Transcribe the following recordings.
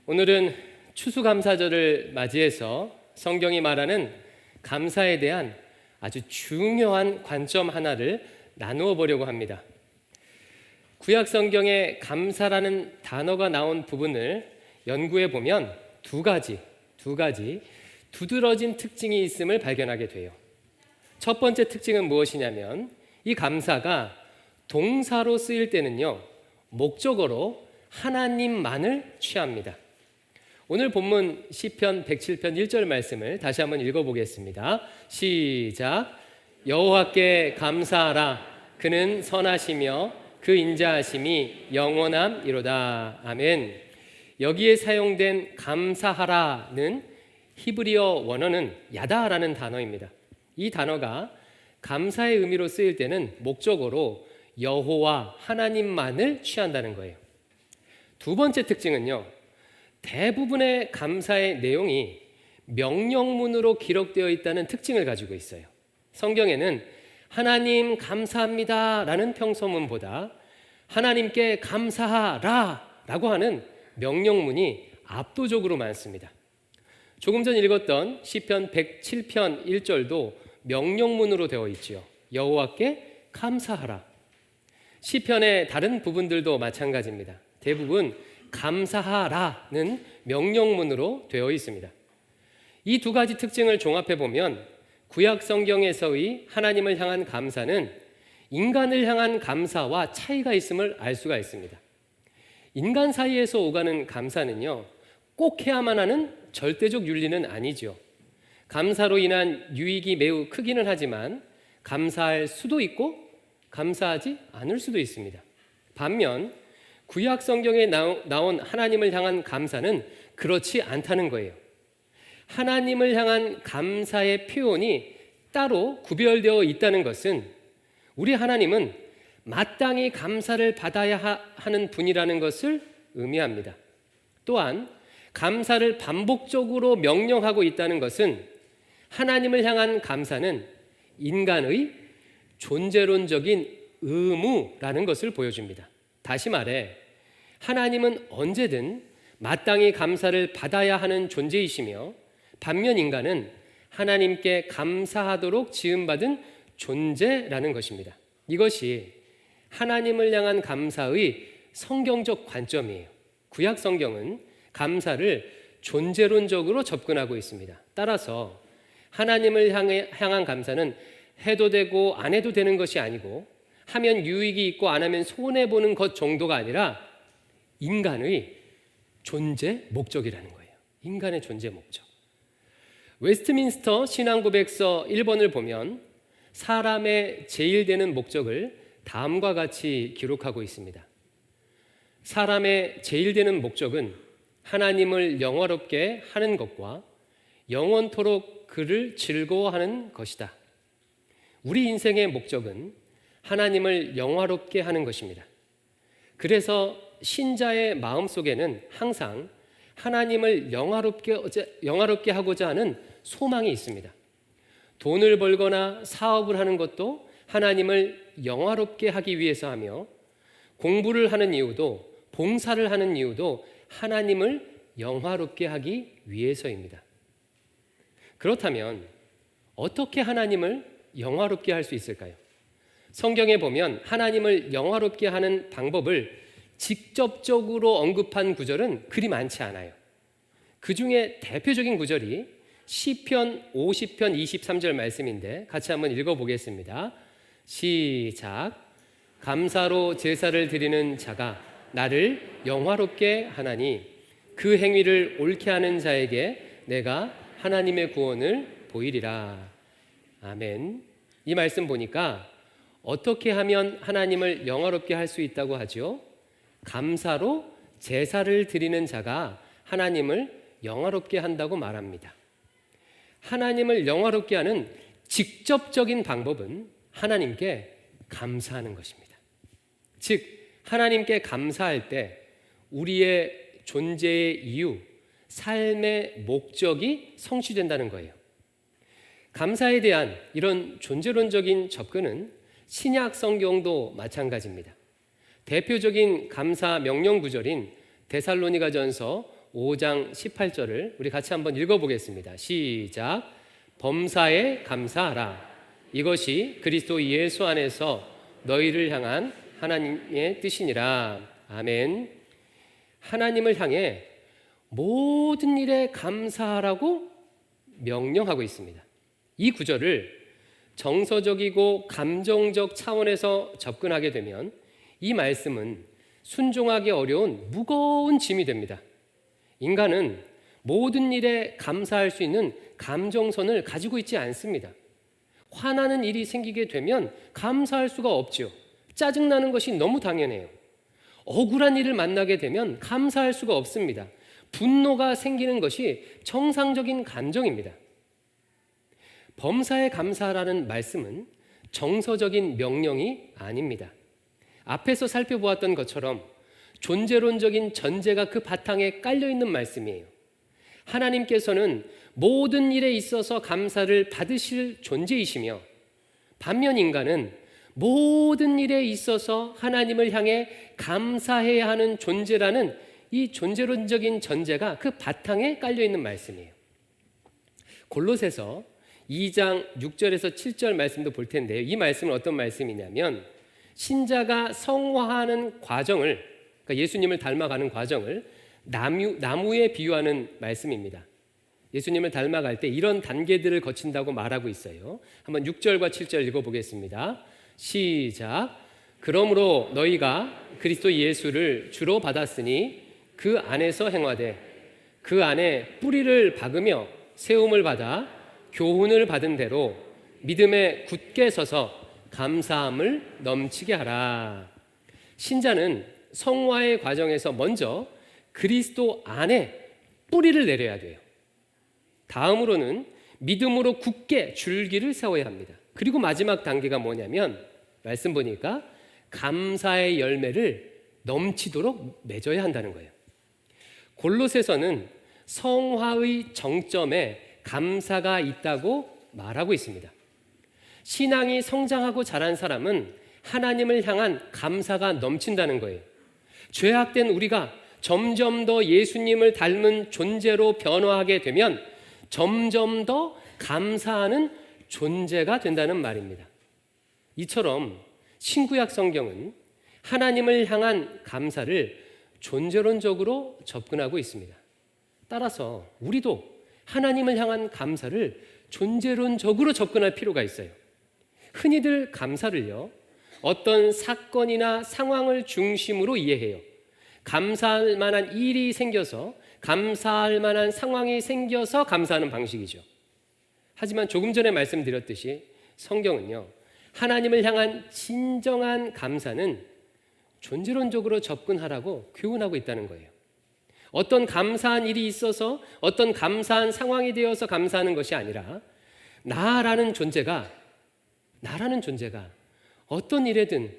오늘은 추수감사절을 맞이해서 성경이 말하는 감사에 대한 아주 중요한 관점 하나를 나누어 보려고 합니다. 구약 성경에 감사라는 단어가 나온 부분을 연구해 보면 두 가지 두드러진 특징이 있음을 발견하게 돼요. 첫 번째 특징은 무엇이냐면 이 감사가 동사로 쓰일 때는요, 목적어로 하나님만을 취합니다. 오늘 본문 시편 107편 1절 말씀을 다시 한번 읽어보겠습니다. 시작. 여호와께 감사하라. 그는 선하시며 그 인자하심이 영원함이로다. 아멘. 여기에 사용된 감사하라는 히브리어 원어는 야다라는 단어입니다. 이 단어가 감사의 의미로 쓰일 때는 목적어로 여호와 하나님만을 취한다는 거예요. 두 번째 특징은요, 대부분의 감사의 내용이 명령문으로 기록되어 있다는 특징을 가지고 있어요. 성경에는 하나님 감사합니다 라는 평소문보다 하나님께 감사하라 라고 하는 명령문이 압도적으로 많습니다. 조금 전 읽었던 시편 107편 1절도 명령문으로 되어 있지요. 여호와께 감사하라. 시편의 다른 부분들도 마찬가지입니다. 대부분 감사하라는 명령문으로 되어 있습니다. 이 두 가지 특징을 종합해 보면 구약 성경에서의 하나님을 향한 감사는 인간을 향한 감사와 차이가 있음을 알 수가 있습니다. 인간 사이에서 오가는 감사는요, 꼭 해야만 하는 절대적 윤리는 아니죠. 감사로 인한 유익이 매우 크기는 하지만 감사할 수도 있고 감사하지 않을 수도 있습니다. 반면 구약 성경에 나온 하나님을 향한 감사는 그렇지 않다는 거예요. 하나님을 향한 감사의 표현이 따로 구별되어 있다는 것은 우리 하나님은 마땅히 감사를 받아야 하는 분이라는 것을 의미합니다. 또한 감사를 반복적으로 명령하고 있다는 것은 하나님을 향한 감사는 인간의 존재론적인 의무라는 것을 보여줍니다. 다시 말해 하나님은 언제든 마땅히 감사를 받아야 하는 존재이시며 반면 인간은 하나님께 감사하도록 지음받은 존재라는 것입니다. 이것이 하나님을 향한 감사의 성경적 관점이에요. 구약 성경은 감사를 존재론적으로 접근하고 있습니다. 따라서 하나님을 향한 감사는 해도 되고 안 해도 되는 것이 아니고 하면 유익이 있고 안 하면 손해보는 것 정도가 아니라 인간의 존재 목적이라는 거예요. 인간의 존재 목적. 웨스트민스터 신앙고백서 1번을 보면 사람의 제일 되는 목적을 다음과 같이 기록하고 있습니다. 사람의 제일 되는 목적은 하나님을 영화롭게 하는 것과 영원토록 그를 즐거워하는 것이다. 우리 인생의 목적은 하나님을 영화롭게 하는 것입니다. 그래서 신자의 마음속에는 항상 하나님을 영화롭게 하고자 하는 소망이 있습니다. 돈을 벌거나 사업을 하는 것도 하나님을 영화롭게 하기 위해서 하며 공부를 하는 이유도 봉사를 하는 이유도 하나님을 영화롭게 하기 위해서입니다. 그렇다면 어떻게 하나님을 영화롭게 할 수 있을까요? 성경에 보면 하나님을 영화롭게 하는 방법을 직접적으로 언급한 구절은 그리 많지 않아요. 그 중에 대표적인 구절이 시편 50편 23절 말씀인데 같이 한번 읽어보겠습니다. 시작. 감사로 제사를 드리는 자가 나를 영화롭게 하나니 그 행위를 옳게 하는 자에게 내가 하나님의 구원을 보이리라. 아멘. 이 말씀 보니까 어떻게 하면 하나님을 영화롭게 할 수 있다고 하죠? 감사로 제사를 드리는 자가 하나님을 영화롭게 한다고 말합니다. 하나님을 영화롭게 하는 직접적인 방법은 하나님께 감사하는 것입니다. 즉 하나님께 감사할 때 우리의 존재의 이유, 삶의 목적이 성취된다는 거예요. 감사에 대한 이런 존재론적인 접근은 신약 성경도 마찬가지입니다. 대표적인 감사 명령 구절인 데살로니가전서 5장 18절을 우리 같이 한번 읽어보겠습니다. 시작. 범사에 감사하라. 이것이 그리스도 예수 안에서 너희를 향한 하나님의 뜻이니라. 아멘. 하나님을 향해 모든 일에 감사하라고 명령하고 있습니다. 이 구절을 정서적이고 감정적 차원에서 접근하게 되면 이 말씀은 순종하기 어려운 무거운 짐이 됩니다. 인간은 모든 일에 감사할 수 있는 감정선을 가지고 있지 않습니다. 화나는 일이 생기게 되면 감사할 수가 없죠. 짜증나는 것이 너무 당연해요. 억울한 일을 만나게 되면 감사할 수가 없습니다. 분노가 생기는 것이 정상적인 감정입니다. 범사에 감사하라는 말씀은 정서적인 명령이 아닙니다. 앞에서 살펴보았던 것처럼 존재론적인 전제가 그 바탕에 깔려있는 말씀이에요. 하나님께서는 모든 일에 있어서 감사를 받으실 존재이시며 반면 인간은 모든 일에 있어서 하나님을 향해 감사해야 하는 존재라는 이 존재론적인 전제가 그 바탕에 깔려있는 말씀이에요. 골로새서 2장 6절에서 7절 말씀도 볼 텐데요. 이 말씀은 어떤 말씀이냐면 신자가 성화하는 과정을, 그러니까 예수님을 닮아가는 과정을 나무에 비유하는 말씀입니다. 예수님을 닮아갈 때 이런 단계들을 거친다고 말하고 있어요. 한번 6절과 7절 읽어보겠습니다. 시작. 그러므로 너희가 그리스도 예수를 주로 받았으니 그 안에서 행하되 그 안에 뿌리를 박으며 세움을 받아 교훈을 받은 대로 믿음에 굳게 서서 감사함을 넘치게 하라. 신자는 성화의 과정에서 먼저 그리스도 안에 뿌리를 내려야 돼요. 다음으로는 믿음으로 굳게 줄기를 세워야 합니다. 그리고 마지막 단계가 뭐냐면 말씀 보니까 감사의 열매를 넘치도록 맺어야 한다는 거예요. 골로새서는 성화의 정점에 감사가 있다고 말하고 있습니다. 신앙이 성장하고 자란 사람은 하나님을 향한 감사가 넘친다는 거예요. 죄악된 우리가 점점 더 예수님을 닮은 존재로 변화하게 되면 점점 더 감사하는 존재가 된다는 말입니다. 이처럼 신구약 성경은 하나님을 향한 감사를 존재론적으로 접근하고 있습니다. 따라서 우리도 하나님을 향한 감사를 존재론적으로 접근할 필요가 있어요. 흔히들 감사를요, 어떤 사건이나 상황을 중심으로 이해해요. 감사할 만한 일이 생겨서, 감사할 만한 상황이 생겨서 감사하는 방식이죠. 하지만 조금 전에 말씀드렸듯이 성경은요, 하나님을 향한 진정한 감사는 존재론적으로 접근하라고 교훈하고 있다는 거예요. 어떤 감사한 일이 있어서 어떤 감사한 상황이 되어서 감사하는 것이 아니라 나라는 존재가 어떤 일에든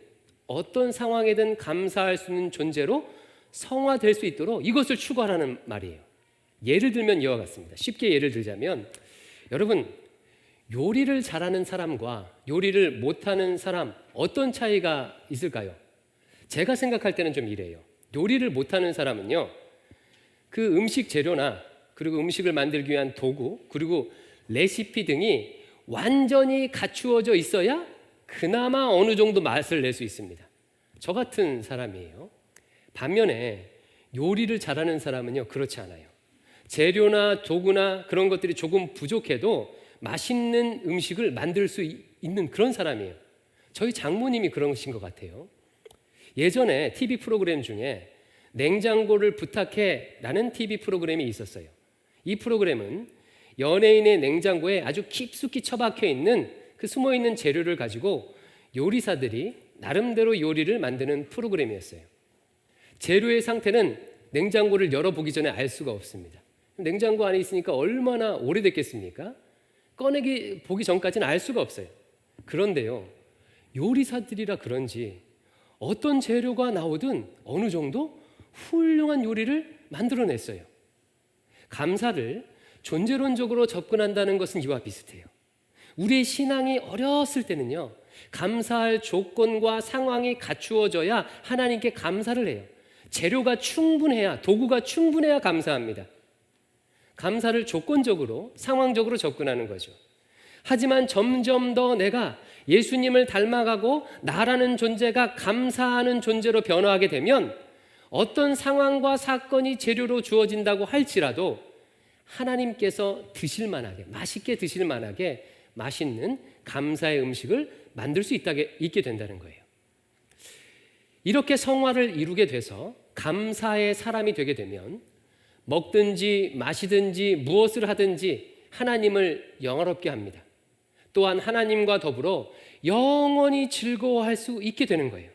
어떤 상황에든 감사할 수 있는 존재로 성화될 수 있도록 이것을 추구하라는 말이에요. 예를 들면 이와 같습니다. 쉽게 예를 들자면 여러분, 요리를 잘하는 사람과 요리를 못하는 사람 어떤 차이가 있을까요? 제가 생각할 때는 좀 이래요. 요리를 못하는 사람은요, 그 음식 재료나 그리고 음식을 만들기 위한 도구 그리고 레시피 등이 완전히 갖추어져 있어야 그나마 어느 정도 맛을 낼 수 있습니다. 저 같은 사람이에요. 반면에 요리를 잘하는 사람은요, 그렇지 않아요. 재료나 도구나 그런 것들이 조금 부족해도 맛있는 음식을 만들 수 있는 그런 사람이에요. 저희 장모님이 그러신 것 같아요. 예전에 TV 프로그램 중에 냉장고를 부탁해 라는 TV 프로그램이 있었어요. 이 프로그램은 연예인의 냉장고에 아주 깊숙이 처박혀 있는 그 숨어 있는 재료를 가지고 요리사들이 나름대로 요리를 만드는 프로그램이었어요. 재료의 상태는 냉장고를 열어보기 전에 알 수가 없습니다. 냉장고 안에 있으니까 얼마나 오래됐겠습니까? 꺼내기 보기 전까지는 알 수가 없어요. 그런데요, 요리사들이라 그런지 어떤 재료가 나오든 어느 정도 훌륭한 요리를 만들어냈어요. 감사를 존재론적으로 접근한다는 것은 이와 비슷해요. 우리의 신앙이 어렸을 때는요, 감사할 조건과 상황이 갖추어져야 하나님께 감사를 해요. 재료가 충분해야, 도구가 충분해야 감사합니다. 감사를 조건적으로, 상황적으로 접근하는 거죠. 하지만 점점 더 내가 예수님을 닮아가고 나라는 존재가 감사하는 존재로 변화하게 되면 어떤 상황과 사건이 재료로 주어진다고 할지라도 하나님께서 드실 만하게, 맛있게 드실 만하게 맛있는 감사의 음식을 만들 수 있게 된다는 거예요. 이렇게 성화를 이루게 돼서 감사의 사람이 되게 되면 먹든지 마시든지 무엇을 하든지 하나님을 영화롭게 합니다. 또한 하나님과 더불어 영원히 즐거워할 수 있게 되는 거예요.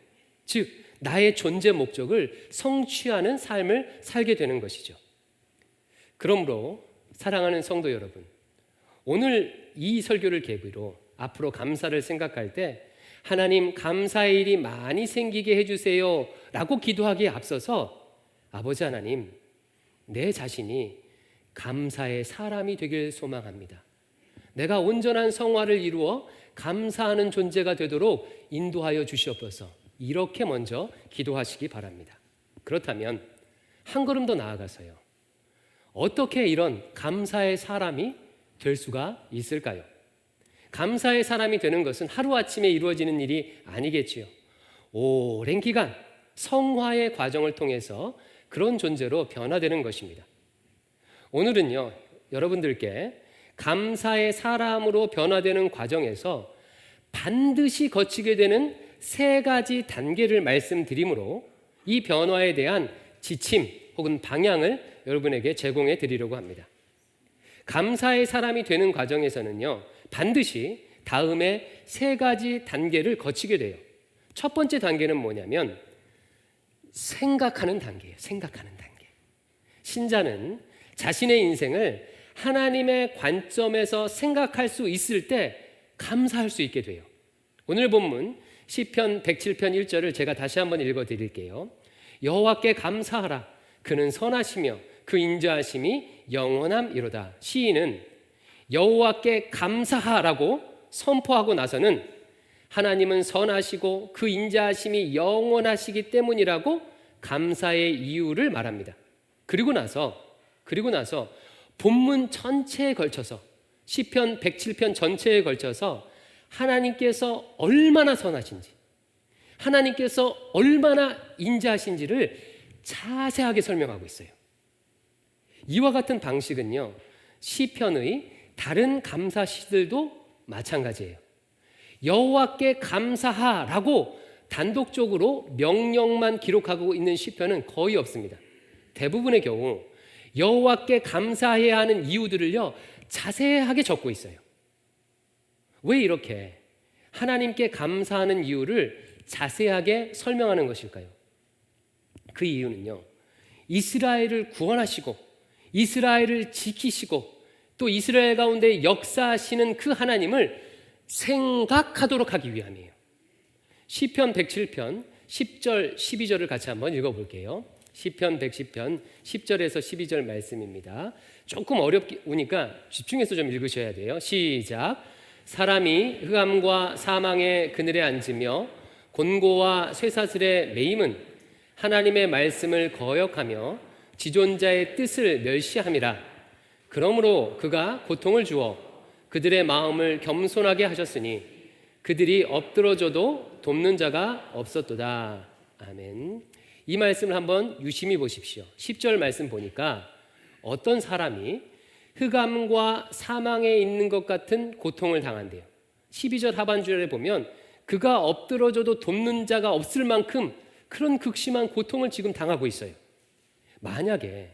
즉 나의 존재 목적을 성취하는 삶을 살게 되는 것이죠. 그러므로 사랑하는 성도 여러분, 오늘 이 설교를 계기로 앞으로 감사를 생각할 때 하나님 감사의 일이 많이 생기게 해주세요 라고 기도하기에 앞서서 아버지 하나님, 내 자신이 감사의 사람이 되길 소망합니다. 내가 온전한 성화를 이루어 감사하는 존재가 되도록 인도하여 주시옵소서. 이렇게 먼저 기도하시기 바랍니다. 그렇다면 한 걸음 더 나아가서요, 어떻게 이런 감사의 사람이 될 수가 있을까요? 감사의 사람이 되는 것은 하루아침에 이루어지는 일이 아니겠지요. 오랜 기간 성화의 과정을 통해서 그런 존재로 변화되는 것입니다. 오늘은요, 여러분들께 감사의 사람으로 변화되는 과정에서 반드시 거치게 되는 3가지 단계를 말씀드리므로 이 변화에 대한 지침 혹은 방향을 여러분에게 제공해 드리려고 합니다. 감사의 사람이 되는 과정에서는요, 반드시 다음에 3가지 단계를 거치게 돼요. 첫 번째 단계는 뭐냐면 생각하는 단계예요. 생각하는 단계. 신자는 자신의 인생을 하나님의 관점에서 생각할 수 있을 때 감사할 수 있게 돼요. 오늘 본문 시편 107편 1절을 제가 다시 한번 읽어 드릴게요. 여호와께 감사하라. 그는 선하시며 그 인자하심이 영원함이로다. 시인은 여호와께 감사하라고 선포하고 나서는 하나님은 선하시고 그 인자하심이 영원하시기 때문이라고 감사의 이유를 말합니다. 그리고 나서 본문 전체에 걸쳐서 시편 107편 전체에 걸쳐서 하나님께서 얼마나 선하신지, 하나님께서 얼마나 인자하신지를 자세하게 설명하고 있어요. 이와 같은 방식은요, 시편의 다른 감사 시들도 마찬가지예요. 여호와께 감사하라고 단독적으로 명령만 기록하고 있는 시편은 거의 없습니다. 대부분의 경우 여호와께 감사해야 하는 이유들을요, 자세하게 적고 있어요. 왜 이렇게 하나님께 감사하는 이유를 자세하게 설명하는 것일까요? 그 이유는요, 이스라엘을 구원하시고 이스라엘을 지키시고 또 이스라엘 가운데 역사하시는 그 하나님을 생각하도록 하기 위함이에요. 시편 107편 10절 12절을 같이 한번 읽어볼게요. 시편 110편 10절에서 12절 말씀입니다. 조금 어렵으니까 집중해서 좀 읽으셔야 돼요. 시작. 사람이 흑암과 사망의 그늘에 앉으며 곤고와 쇠사슬에 매임은 하나님의 말씀을 거역하며 지존자의 뜻을 멸시함이라. 그러므로 그가 고통을 주어 그들의 마음을 겸손하게 하셨으니 그들이 엎드러져도 돕는 자가 없었도다. 아멘. 이 말씀을 한번 유심히 보십시오. 10절 말씀 보니까 어떤 사람이 흑암과 사망에 있는 것 같은 고통을 당한대요. 12절 하반절에 보면 그가 엎드러져도 돕는 자가 없을 만큼 그런 극심한 고통을 지금 당하고 있어요. 만약에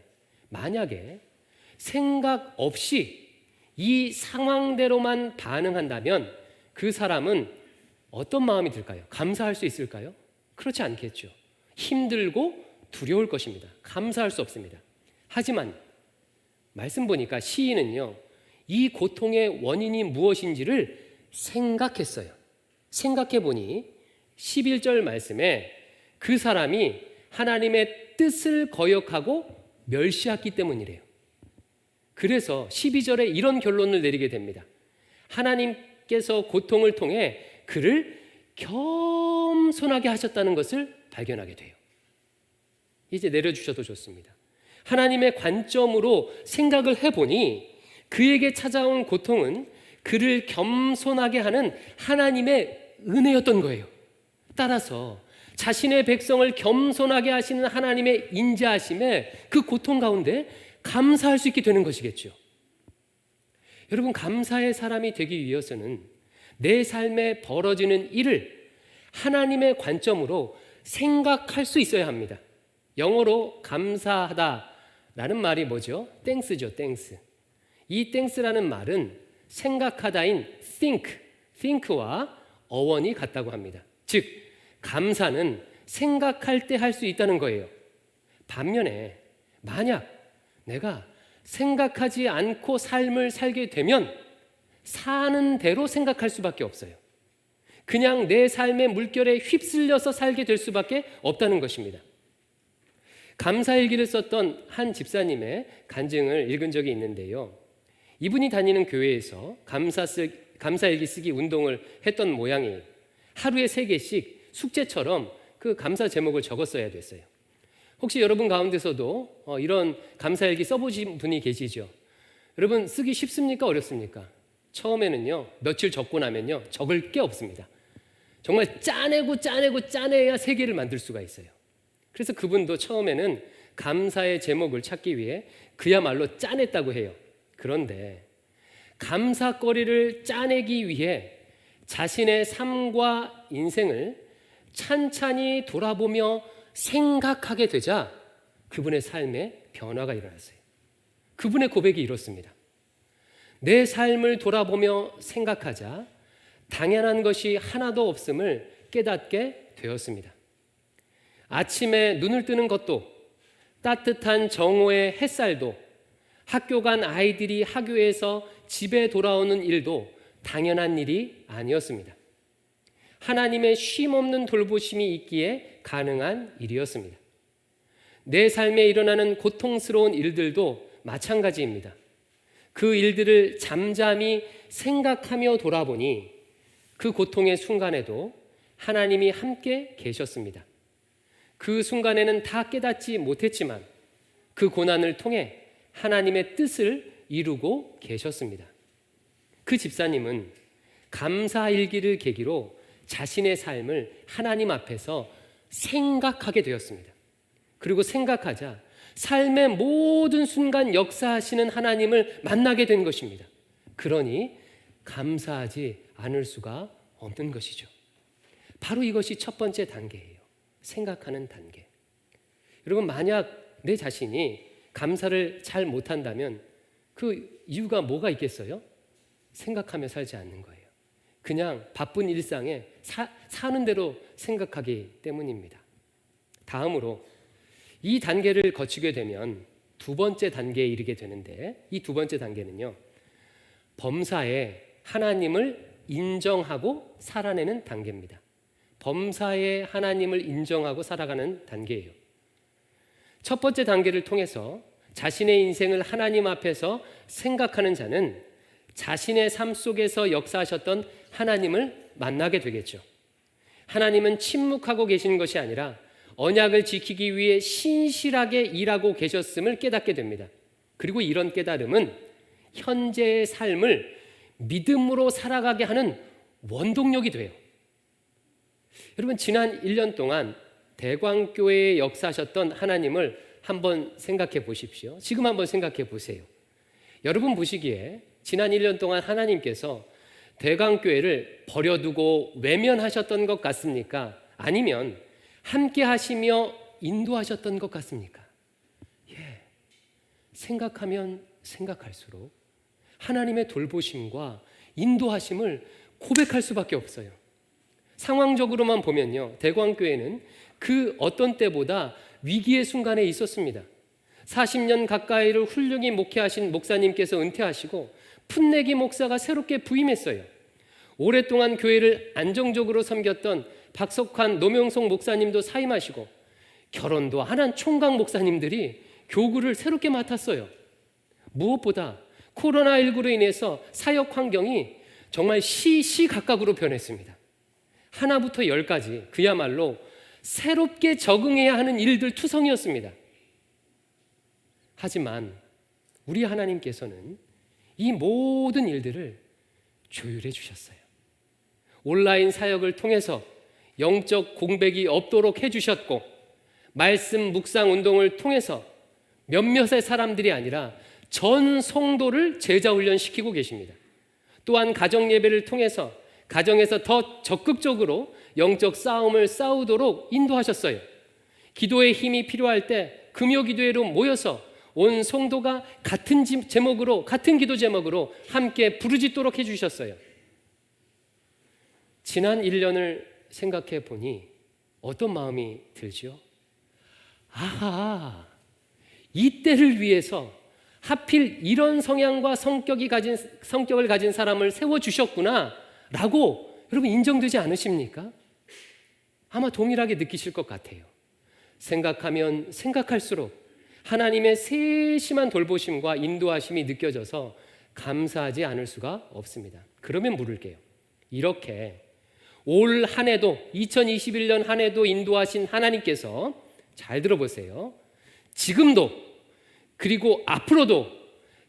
생각 없이 이 상황대로만 반응한다면 그 사람은 어떤 마음이 들까요? 감사할 수 있을까요? 그렇지 않겠죠. 힘들고 두려울 것입니다. 감사할 수 없습니다. 하지만 말씀 보니까 시인은요, 이 고통의 원인이 무엇인지를 생각했어요. 생각해 보니 11절 말씀에 그 사람이 하나님의 뜻을 거역하고 멸시했기 때문이래요. 그래서 12절에 이런 결론을 내리게 됩니다. 하나님께서 고통을 통해 그를 겸손하게 하셨다는 것을 발견하게 돼요. 이제 내려주셔도 좋습니다. 하나님의 관점으로 생각을 해보니 그에게 찾아온 고통은 그를 겸손하게 하는 하나님의 은혜였던 거예요. 따라서 자신의 백성을 겸손하게 하시는 하나님의 인자하심에 그 고통 가운데 감사할 수 있게 되는 것이겠죠. 여러분, 감사의 사람이 되기 위해서는 내 삶에 벌어지는 일을 하나님의 관점으로 생각할 수 있어야 합니다. 영어로 감사하다라는 말이 뭐죠? 땡스죠, 땡스. 이 땡스라는 말은 생각하다인 think와 어원이 같다고 합니다. 즉, 감사는 생각할 때 할 수 있다는 거예요. 반면에 만약 내가 생각하지 않고 삶을 살게 되면 사는 대로 생각할 수밖에 없어요. 그냥 내 삶의 물결에 휩쓸려서 살게 될 수밖에 없다는 것입니다. 감사일기를 썼던 한 집사님의 간증을 읽은 적이 있는데요. 이분이 다니는 교회에서 감사일기 쓰기 운동을 했던 모양이에요. 하루에 3개씩 숙제처럼 그 감사 제목을 적었어야 됐어요. 혹시 여러분 가운데서도 이런 감사일기 써보신 분이 계시죠? 여러분, 쓰기 쉽습니까? 어렵습니까? 처음에는요, 며칠 적고 나면요, 적을 게 없습니다. 정말 짜내야 3개를 만들 수가 있어요. 그래서 그분도 처음에는 감사의 제목을 찾기 위해 그야말로 짜냈다고 해요. 그런데 감사거리를 짜내기 위해 자신의 삶과 인생을 찬찬히 돌아보며 생각하게 되자 그분의 삶에 변화가 일어났어요. 그분의 고백이 이렇습니다. 내 삶을 돌아보며 생각하자 당연한 것이 하나도 없음을 깨닫게 되었습니다. 아침에 눈을 뜨는 것도, 따뜻한 정오의 햇살도, 학교 간 아이들이 학교에서 집에 돌아오는 일도 당연한 일이 아니었습니다. 하나님의 쉼없는 돌보심이 있기에 가능한 일이었습니다. 내 삶에 일어나는 고통스러운 일들도 마찬가지입니다. 그 일들을 잠잠히 생각하며 돌아보니 그 고통의 순간에도 하나님이 함께 계셨습니다. 그 순간에는 다 깨닫지 못했지만 그 고난을 통해 하나님의 뜻을 이루고 계셨습니다. 그 집사님은 감사일기를 계기로 자신의 삶을 하나님 앞에서 생각하게 되었습니다. 그리고 생각하자 삶의 모든 순간 역사하시는 하나님을 만나게 된 것입니다. 그러니 감사하지 않을 수가 없는 것이죠. 바로 이것이 첫 번째 단계예요. 생각하는 단계. 여러분, 만약 내 자신이 감사를 잘 못한다면 그 이유가 뭐가 있겠어요? 생각하며 살지 않는 거예요. 그냥 바쁜 일상에 사는 대로 생각하기 때문입니다. 다음으로 이 단계를 거치게 되면 두 번째 단계에 이르게 되는데, 이 두 번째 단계는요, 범사에 하나님을 인정하고 살아내는 단계입니다. 범사에 하나님을 인정하고 살아가는 단계예요. 첫 번째 단계를 통해서 자신의 인생을 하나님 앞에서 생각하는 자는 자신의 삶 속에서 역사하셨던 하나님을 만나게 되겠죠. 하나님은 침묵하고 계시는 것이 아니라 언약을 지키기 위해 신실하게 일하고 계셨음을 깨닫게 됩니다. 그리고 이런 깨달음은 현재의 삶을 믿음으로 살아가게 하는 원동력이 돼요. 여러분, 지난 1년 동안 대광교회에 역사하셨던 하나님을 한번 생각해 보십시오. 지금 한번 생각해 보세요. 여러분 보시기에 지난 1년 동안 하나님께서 대광교회를 버려두고 외면하셨던 것 같습니까? 아니면 함께 하시며 인도하셨던 것 같습니까? 생각하면 생각할수록 하나님의 돌보심과 인도하심을 고백할 수밖에 없어요. 상황적으로만 보면요, 대광교회는 그 어떤 때보다 위기의 순간에 있었습니다. 40년 가까이를 훌륭히 목회하신 목사님께서 은퇴하시고 풋내기 목사가 새롭게 부임했어요. 오랫동안 교회를 안정적으로 섬겼던 박석환, 노명송 목사님도 사임하시고 결혼도 안 한 총각 목사님들이 교구를 새롭게 맡았어요. 무엇보다 코로나19로 인해서 사역 환경이 정말 시시각각으로 변했습니다. 하나부터 10까지 그야말로 새롭게 적응해야 하는 일들 투성이었습니다. 하지만 우리 하나님께서는 이 모든 일들을 조율해 주셨어요. 온라인 사역을 통해서 영적 공백이 없도록 해주셨고, 말씀 묵상 운동을 통해서 몇몇의 사람들이 아니라 전 성도를 제자 훈련시키고 계십니다. 또한 가정 예배를 통해서 가정에서 더 적극적으로 영적 싸움을 싸우도록 인도하셨어요. 기도의 힘이 필요할 때 금요 기도회로 모여서 온 성도가 같은 제목으로, 같은 기도 제목으로 함께 부르짖도록 해주셨어요. 지난 1년을 생각해 보니 어떤 마음이 들지요? 아하, 이때를 위해서 하필 이런 성향과 성격을 가진 사람을 세워주셨구나 라고 여러분 인정되지 않으십니까? 아마 동일하게 느끼실 것 같아요. 생각하면 생각할수록 하나님의 세심한 돌보심과 인도하심이 느껴져서 감사하지 않을 수가 없습니다. 그러면 물을게요. 이렇게 올 한 해도 2021년 한 해도 인도하신 하나님께서 잘 들어보세요. 지금도 그리고 앞으로도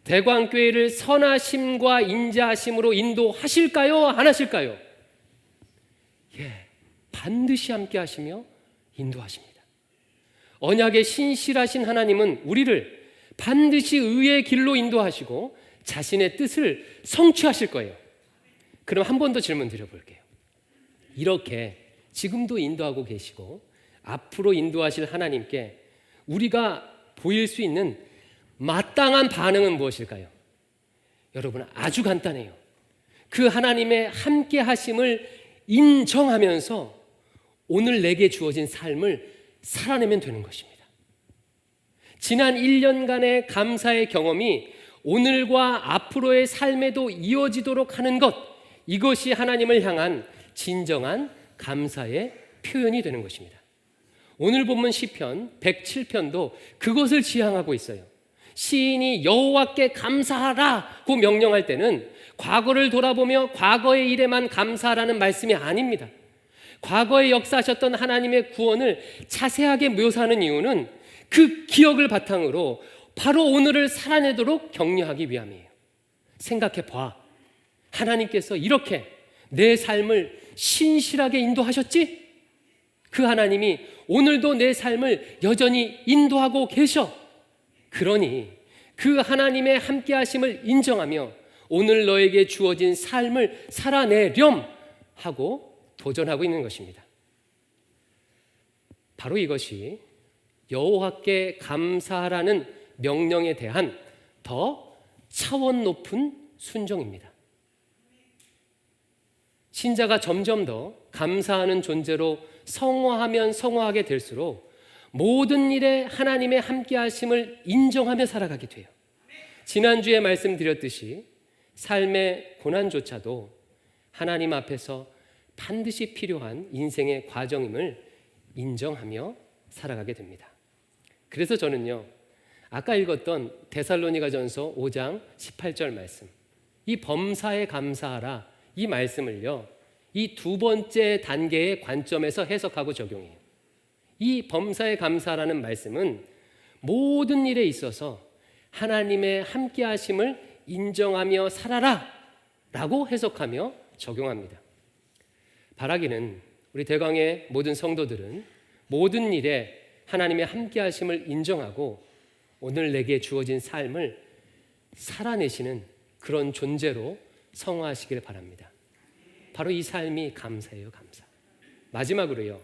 대광교회를 선하심과 인자하심으로 인도하실까요? 안 하실까요? 예, 반드시 함께 하시며 인도하십니다. 언약의 신실하신 하나님은 우리를 반드시 의의 길로 인도하시고 자신의 뜻을 성취하실 거예요. 그럼 한 번 더 질문 드려볼게요. 이렇게 지금도 인도하고 계시고 앞으로 인도하실 하나님께 우리가 보일 수 있는 마땅한 반응은 무엇일까요? 여러분, 아주 간단해요. 그 하나님의 함께 하심을 인정하면서 오늘 내게 주어진 삶을 살아내면 되는 것입니다. 지난 1년간의 감사의 경험이 오늘과 앞으로의 삶에도 이어지도록 하는 것, 이것이 하나님을 향한 진정한 감사의 표현이 되는 것입니다. 오늘 본문 시편 107편도 그것을 지향하고 있어요. 시인이 여호와께 감사하라고 명령할 때는 과거를 돌아보며 과거의 일에만 감사하라는 말씀이 아닙니다. 과거에 역사하셨던 하나님의 구원을 자세하게 묘사하는 이유는 그 기억을 바탕으로 바로 오늘을 살아내도록 격려하기 위함이에요. 생각해 봐. 하나님께서 이렇게 내 삶을 신실하게 인도하셨지? 그 하나님이 오늘도 내 삶을 여전히 인도하고 계셔. 그러니 그 하나님의 함께 하심을 인정하며 오늘 너에게 주어진 삶을 살아내렴 하고 도전하고 있는 것입니다. 바로 이것이 여호와께 감사하라는 명령에 대한 더 차원 높은 순종입니다. 신자가 점점 더 감사하는 존재로 성화하면 성화하게 될수록 모든 일에 하나님의 함께 하심을 인정하며 살아가게 돼요. 지난주에 말씀드렸듯이 삶의 고난조차도 하나님 앞에서 반드시 필요한 인생의 과정임을 인정하며 살아가게 됩니다. 그래서 저는요, 아까 읽었던 데살로니가전서 5장 18절 말씀, 이 범사에 감사하라, 이 말씀을요, 이 두 번째 단계의 관점에서 해석하고 적용해요. 이 범사에 감사하라는 말씀은 모든 일에 있어서 하나님의 함께 하심을 인정하며 살아라 라고 해석하며 적용합니다. 바라기는 우리 대광의 모든 성도들은 모든 일에 하나님의 함께 하심을 인정하고 오늘 내게 주어진 삶을 살아내시는 그런 존재로 성화하시길 바랍니다. 바로 이 삶이 감사예요, 감사. 마지막으로요,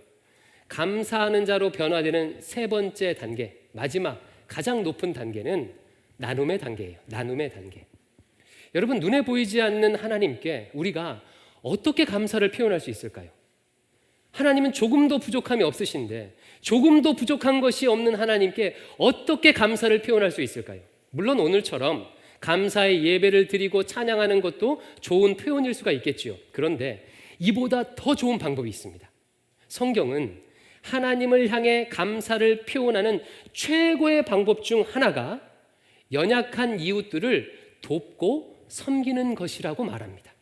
감사하는 자로 변화되는 세 번째 단계, 마지막 가장 높은 단계는 나눔의 단계예요. 나눔의 단계. 여러분, 눈에 보이지 않는 하나님께 우리가 어떻게 감사를 표현할 수 있을까요? 하나님은 조금도 부족함이 없으신데 조금도 부족한 것이 없는 하나님께 어떻게 감사를 표현할 수 있을까요? 물론 오늘처럼 감사의 예배를 드리고 찬양하는 것도 좋은 표현일 수가 있겠지요. 그런데 이보다 더 좋은 방법이 있습니다. 성경은 하나님을 향해 감사를 표현하는 최고의 방법 중 하나가 연약한 이웃들을 돕고 섬기는 것이라고 말합니다.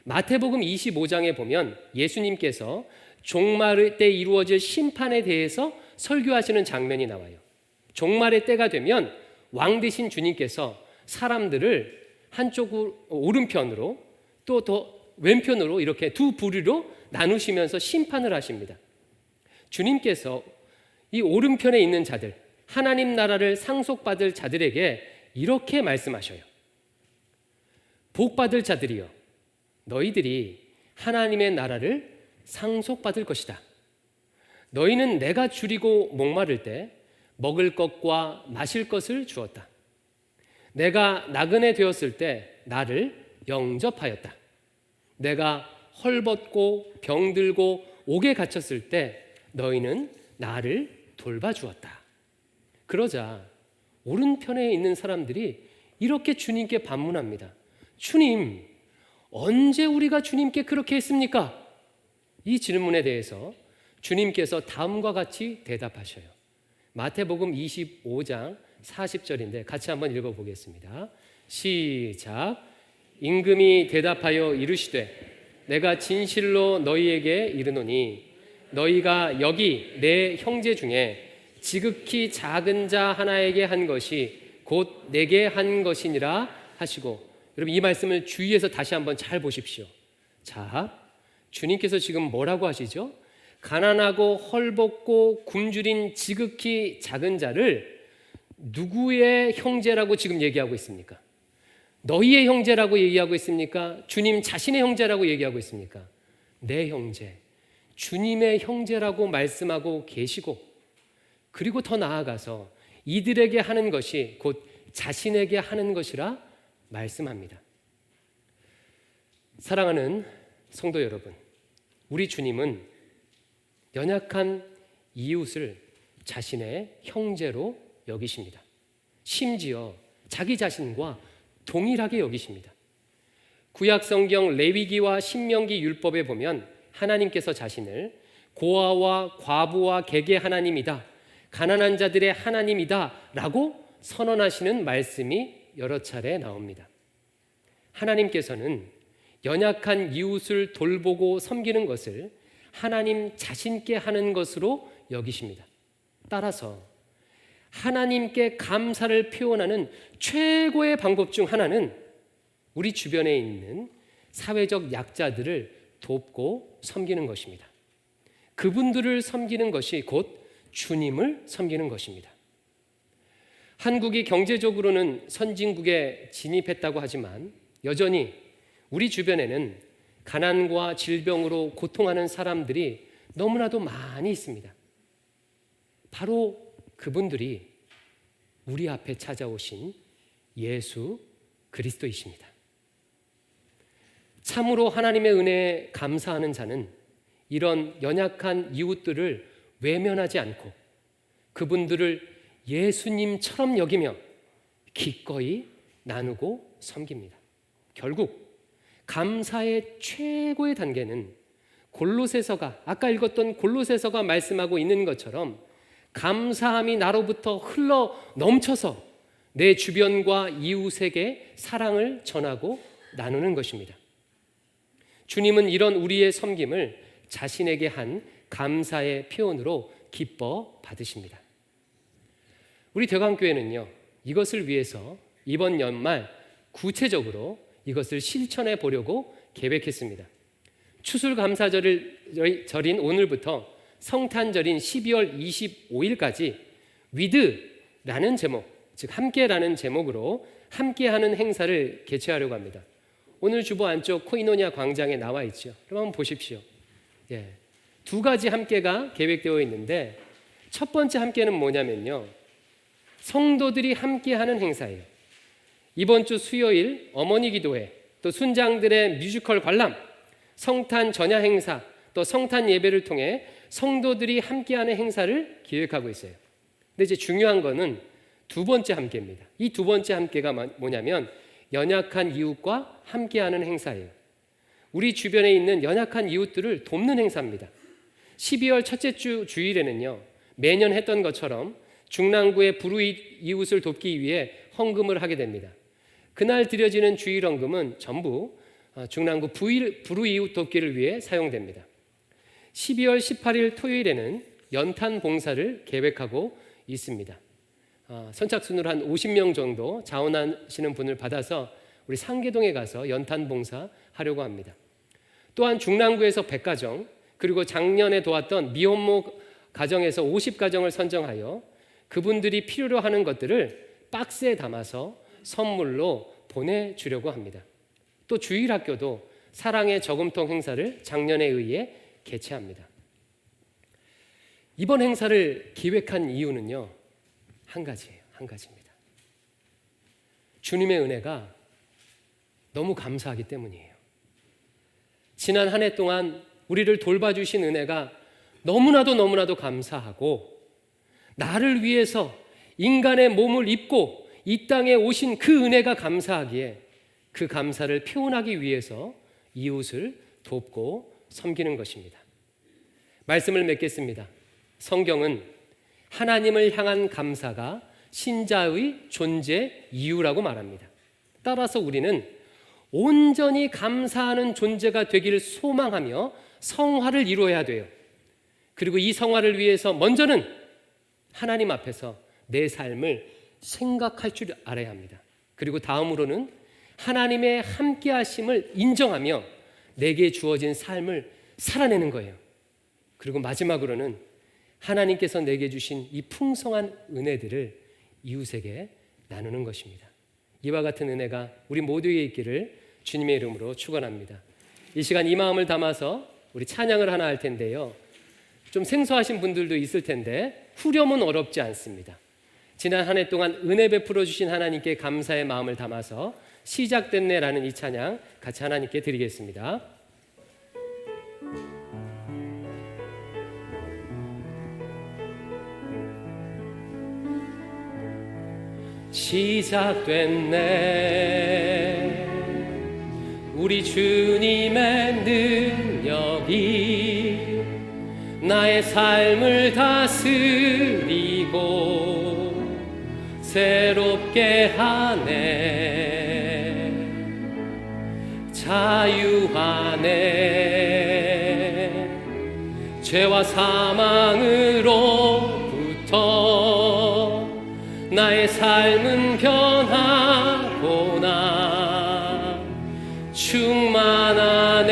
마태복음 25장에 보면 예수님께서 종말 때 이루어질 심판에 대해서 설교하시는 장면이 나와요. 종말의 때가 되면 왕 되신 주님께서 사람들을 한쪽으로 오른편으로 또 더 왼편으로 이렇게 두 부류로 나누시면서 심판을 하십니다. 주님께서 이 오른편에 있는 자들, 하나님 나라를 상속받을 자들에게 이렇게 말씀하셔요. 복받을 자들이여, 너희들이 하나님의 나라를 상속받을 것이다. 너희는 내가 줄이고 목마를 때 먹을 것과 마실 것을 주었다. 내가 나그네 되었을 때 나를 영접하였다. 내가 헐벗고 병들고 옥에 갇혔을 때 너희는 나를 돌봐주었다. 그러자 오른편에 있는 사람들이 이렇게 주님께 반문합니다. 주님, 언제 우리가 주님께 그렇게 했습니까? 이 질문에 대해서 주님께서 다음과 같이 대답하셔요. 마태복음 25장 40절인데 같이 한번 읽어보겠습니다. 시작. 임금이 대답하여 이르시되 내가 진실로 너희에게 이르노니 너희가 여기 내 형제 중에 지극히 작은 자 하나에게 한 것이 곧 내게 한 것이니라 하시고, 여러분 이 말씀을 주의해서 다시 한번 잘 보십시오. 자, 주님께서 지금 뭐라고 하시죠? 가난하고 헐벗고 굶주린 지극히 작은 자를 누구의 형제라고 지금 얘기하고 있습니까? 너희의 형제라고 얘기하고 있습니까? 주님 자신의 형제라고 얘기하고 있습니까? 내 형제, 주님의 형제라고 말씀하고 계시고, 그리고 더 나아가서 이들에게 하는 것이 곧 자신에게 하는 것이라 말씀합니다. 사랑하는 성도 여러분, 우리 주님은 연약한 이웃을 자신의 형제로 여기십니다. 심지어 자기 자신과 동일하게 여기십니다. 구약 성경 레위기와 신명기 율법에 보면 하나님께서 자신을 고아와 과부와 객의 하나님이다, 가난한 자들의 하나님이다 라고 선언하시는 말씀이 여러 차례 나옵니다. 하나님께서는 연약한 이웃을 돌보고 섬기는 것을 하나님 자신께 하는 것으로 여기십니다. 따라서 하나님께 감사를 표현하는 최고의 방법 중 하나는 우리 주변에 있는 사회적 약자들을 돕고 섬기는 것입니다. 그분들을 섬기는 것이 곧 주님을 섬기는 것입니다. 한국이 경제적으로는 선진국에 진입했다고 하지만 여전히 우리 주변에는 가난과 질병으로 고통하는 사람들이 너무나도 많이 있습니다. 바로 그분들이 우리 앞에 찾아오신 예수 그리스도이십니다. 참으로 하나님의 은혜에 감사하는 자는 이런 연약한 이웃들을 외면하지 않고 그분들을 예수님처럼 여기며 기꺼이 나누고 섬깁니다. 결국 감사의 최고의 단계는 골로새서가, 아까 읽었던 골로새서가 말씀하고 있는 것처럼 감사함이 나로부터 흘러 넘쳐서 내 주변과 이웃에게 사랑을 전하고 나누는 것입니다. 주님은 이런 우리의 섬김을 자신에게 한 감사의 표현으로 기뻐 받으십니다. 우리 대광교회는요, 이것을 위해서 이번 연말 구체적으로 이것을 실천해 보려고 계획했습니다. 추수감사절인 오늘부터 성탄절인 12월 25일까지 위드라는 제목, 즉 함께라는 제목으로 함께하는 행사를 개최하려고 합니다. 오늘 주보 안쪽 코이노니아 광장에 나와 있죠. 그럼 한번 보십시오. 두 가지 함께가 계획되어 있는데 첫 번째 함께는 뭐냐면요, 성도들이 함께하는 행사예요. 이번 주 수요일 어머니 기도회, 또 순장들의 뮤지컬 관람, 성탄 전야 행사, 또 성탄 예배를 통해 성도들이 함께하는 행사를 기획하고 있어요. 근데 이제 중요한 거는 두 번째 함께입니다. 이 두 번째 함께가 뭐냐면 연약한 이웃과 함께하는 행사예요. 우리 주변에 있는 연약한 이웃들을 돕는 행사입니다. 12월 첫째 주 주일에는요, 매년 했던 것처럼 중랑구의 불우이웃을 돕기 위해 헌금을 하게 됩니다. 그날 드려지는 주일 헌금은 전부 중랑구 불우이웃 돕기를 위해 사용됩니다. 12월 18일 토요일에는 연탄 봉사를 계획하고 있습니다. 선착순으로 한 50명 정도 자원하시는 분을 받아서 우리 상계동에 가서 연탄 봉사 하려고 합니다. 또한 중랑구에서 100가정, 그리고 작년에 도왔던 미혼모 가정에서 50가정을 선정하여 그분들이 필요로 하는 것들을 박스에 담아서 선물로 보내주려고 합니다. 또 주일학교도 사랑의 저금통 행사를 작년에 의해 개최합니다. 이번 행사를 기획한 이유는요, 한 가지입니다. 주님의 은혜가 너무 감사하기 때문이에요. 지난 한 해 동안 우리를 돌봐주신 은혜가 너무나도 감사하고, 나를 위해서 인간의 몸을 입고 이 땅에 오신 그 은혜가 감사하기에 그 감사를 표현하기 위해서 이웃을 돕고 섬기는 것입니다. 말씀을 맺겠습니다. 성경은 하나님을 향한 감사가 신자의 존재 이유라고 말합니다. 따라서 우리는 온전히 감사하는 존재가 되기를 소망하며 성화를 이루어야 돼요. 그리고 이 성화를 위해서 먼저는 하나님 앞에서 내 삶을 생각할 줄 알아야 합니다. 그리고 다음으로는 하나님의 함께 하심을 인정하며 내게 주어진 삶을 살아내는 거예요. 그리고 마지막으로는 하나님께서 내게 주신 이 풍성한 은혜들을 이웃에게 나누는 것입니다. 이와 같은 은혜가 우리 모두에게 있기를 주님의 이름으로 축원합니다. 이 시간 이 마음을 담아서 우리 찬양을 하나 할 텐데요, 좀 생소하신 분들도 있을 텐데 후렴은 어렵지 않습니다. 지난 한 해 동안 은혜 베풀어 주신 하나님께 감사의 마음을 담아서 시작됐네라는 이 찬양 같이 하나님께 드리겠습니다. 시작됐네, 우리 주님의 능력이 나의 삶을 다스리고 새롭게 하네, 자유하네, 죄와 사망으로부터 나의 삶은 변하구나, 충만하네,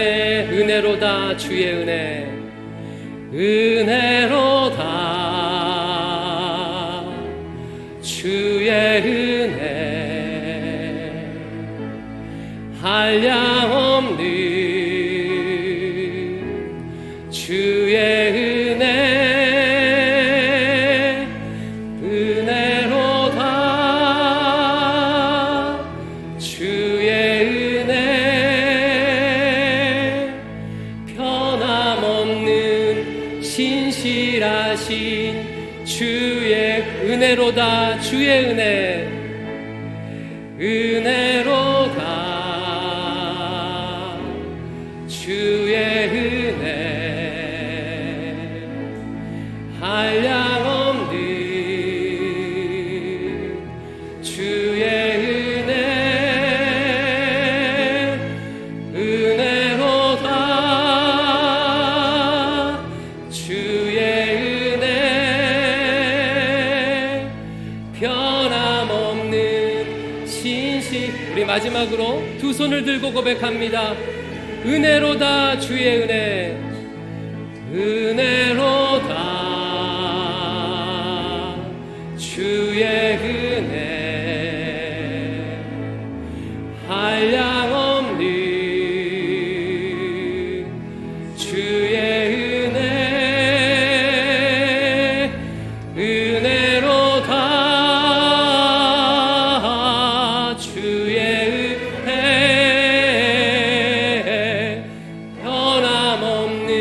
은혜로다 주의 은혜, 은혜로다 주의 은혜, 한량없는 주의 은혜, 은혜로다 주의 은혜, 변함없는 신실하신 주의 은혜로다 주의 은혜, 은혜로다 주의 은혜, 한량없는 주의 은혜, 은혜로다 주의 은혜, 변함없는 신실. 우리 마지막으로 두 손을 들고 고백합니다. 은혜로다 주의 은혜, 은혜로다 주의 은혜, 한량없는 주의 은혜, 은혜로다 주의 은혜, 변함없는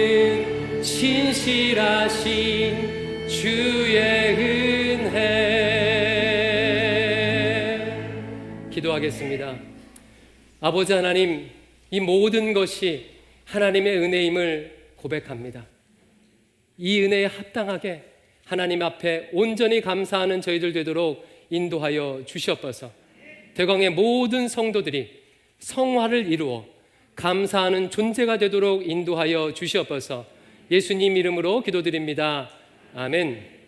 신실하신 주의 은혜. 기도하겠습니다. 아버지 하나님, 이 모든 것이 하나님의 은혜임을 고백합니다. 이 은혜에 합당하게 하나님 앞에 온전히 감사하는 저희들 되도록 인도하여 주시옵소서. 대광의 모든 성도들이 성화를 이루어 감사하는 존재가 되도록 인도하여 주시옵소서. 예수님 이름으로 기도드립니다. 아멘.